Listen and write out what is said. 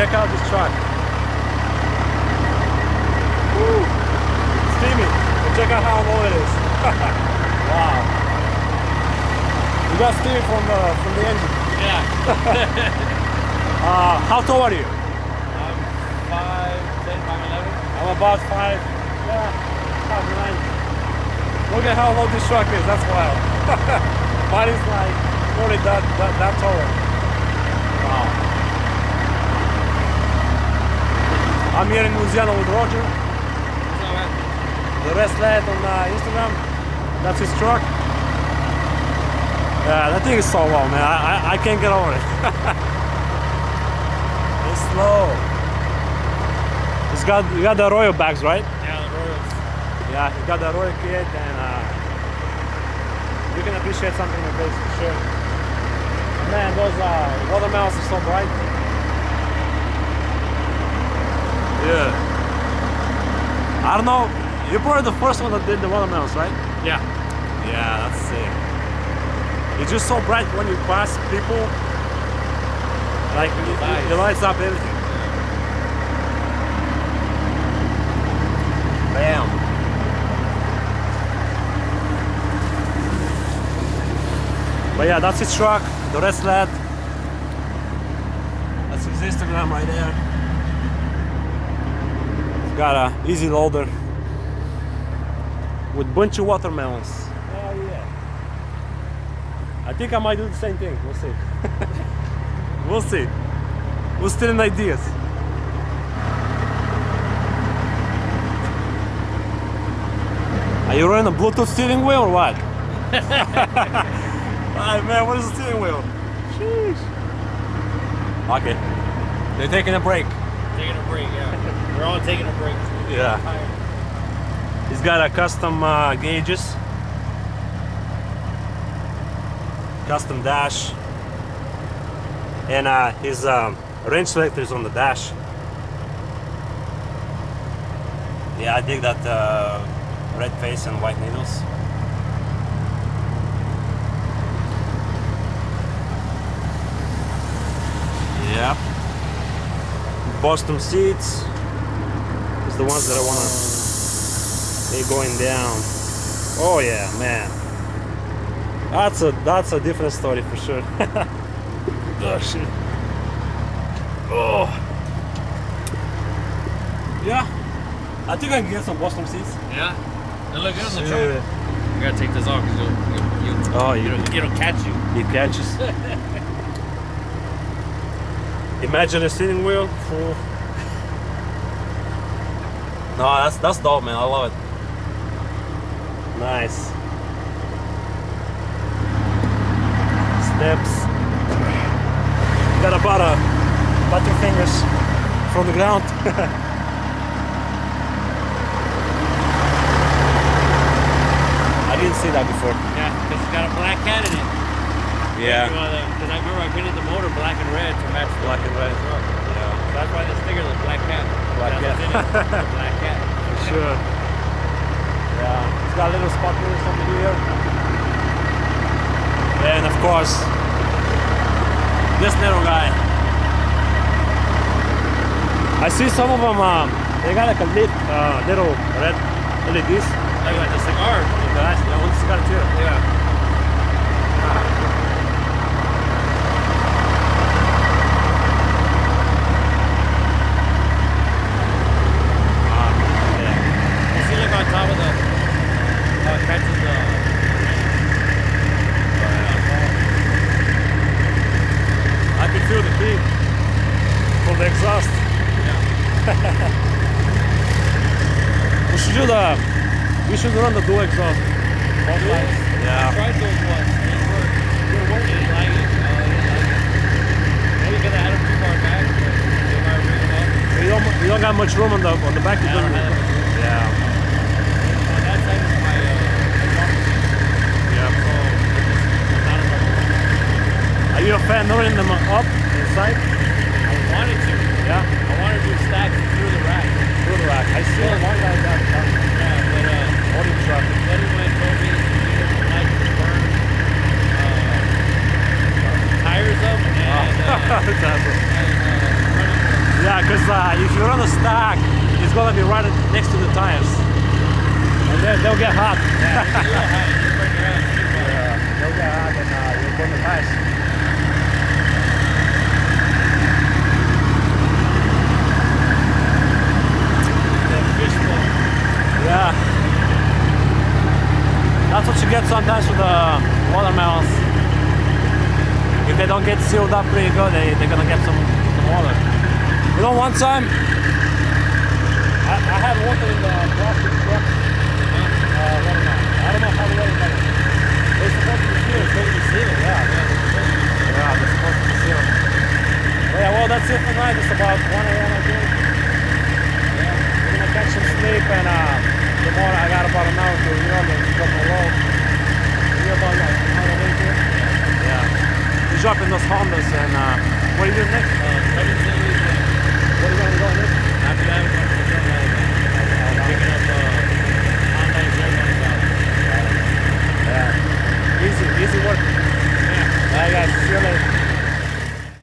check out this truck. Woo! Steamy. But check out how low it is. Wow. You got steam from the engine. Yeah. How tall are you? I'm 5'10", 5'11". I'm about 5. Yeah, 5'9". Look at how low this truck is. That's wild. Mine is like only that taller. Wow. I'm here in Louisiana with Roger. The Red Sled on Instagram. That's his truck. Yeah, that thing is so low, man. I can't get over it. It's slow. You got the Royal bags, right? Yeah, the Royals. Yeah, you got the Royal kit, and you can appreciate something like this for sure. Man, those watermelons are so bright. Yeah. I don't know. You're probably the first one that did the watermelons, right? Yeah. Yeah, that's sick. It's just so bright when you pass people. Like, it lights up everything. Bam. But yeah, that's his truck, the Red Sled. That's his Instagram right there. He's got a easy loader with bunch of watermelons. Hell yeah. I think I might do the same thing. We'll see. We'll see. We're still in ideas. Are you running a Bluetooth steering wheel or what? Alright, man, what is the steering wheel? Sheesh. Okay. They're taking a break. Taking a break, yeah. We're all taking a break. Yeah. He's got a custom gauges. Custom dash. And his range selector is on the dash. Yeah, I dig that red face and white needles. Yep. Boston seats is the ones that I wanna. They're going down. Oh yeah, man. That's a different story for sure. Oh shit. Oh. Yeah. I think I can get some Boston seats. Yeah. They look good on the truck. You gotta take this off because it'll catch you. It catches. Imagine a steering wheel. No, that's dope, man. I love it. Nice. Steps. Got about 2 fingers from the ground. I didn't see that before. Yeah, because it's got a black cat in it. Yeah. Because I remember I painted the motor black and red to match Black and red. Yeah. That's why the sticker is black cat. Black cat. The black cat. For sure. Yeah. It's got little spot mirrors over here. And of course, this little guy. I see some of them, they got like a little red LEDs. Like the cigar. Guys, yeah, one cigar too. Yeah. You see, look on top of the catches the. I can feel the heat from the exhaust. Yeah. We should run the dual exhaust. Both sides. Yeah. I tried those ones. They didn't work. Didn't work. They didn't like it. Maybe because I had them too far back. They might bring them up. You don't got much room on the back. I don't have it. Yeah. On that side is my Yeah. so it's not enough. Are you a fan of running them up inside? I wanted to. Yeah. I wanted to stack through the rack. Through the rack. I see one guy got Yeah, but holding truck. buddy went and told me he doesn't like to burn tires up and running be right next to the tires. And then they'll get hot. Yeah, it's a little hot. You just burn your hands too much. Yeah, they'll get hot and you'll burn the tires. The fishbowl. Yeah. That's what you get sometimes with the watermelons. If they don't get sealed up pretty good, they're gonna get some water. You know, one time I had water in the plastic truck. Watermelon. I don't know how the watermelon. They're supposed to be sealed. Yeah. Yeah, they're supposed to be sealed. Well, yeah, well, that's it for tonight. It's about 1 a.m. again. Yeah. We're gonna catch some sleep and tomorrow I got about an hour to drop my load. You're about like an hour later. Yeah. We're dropping those Hondas and what are you doing next?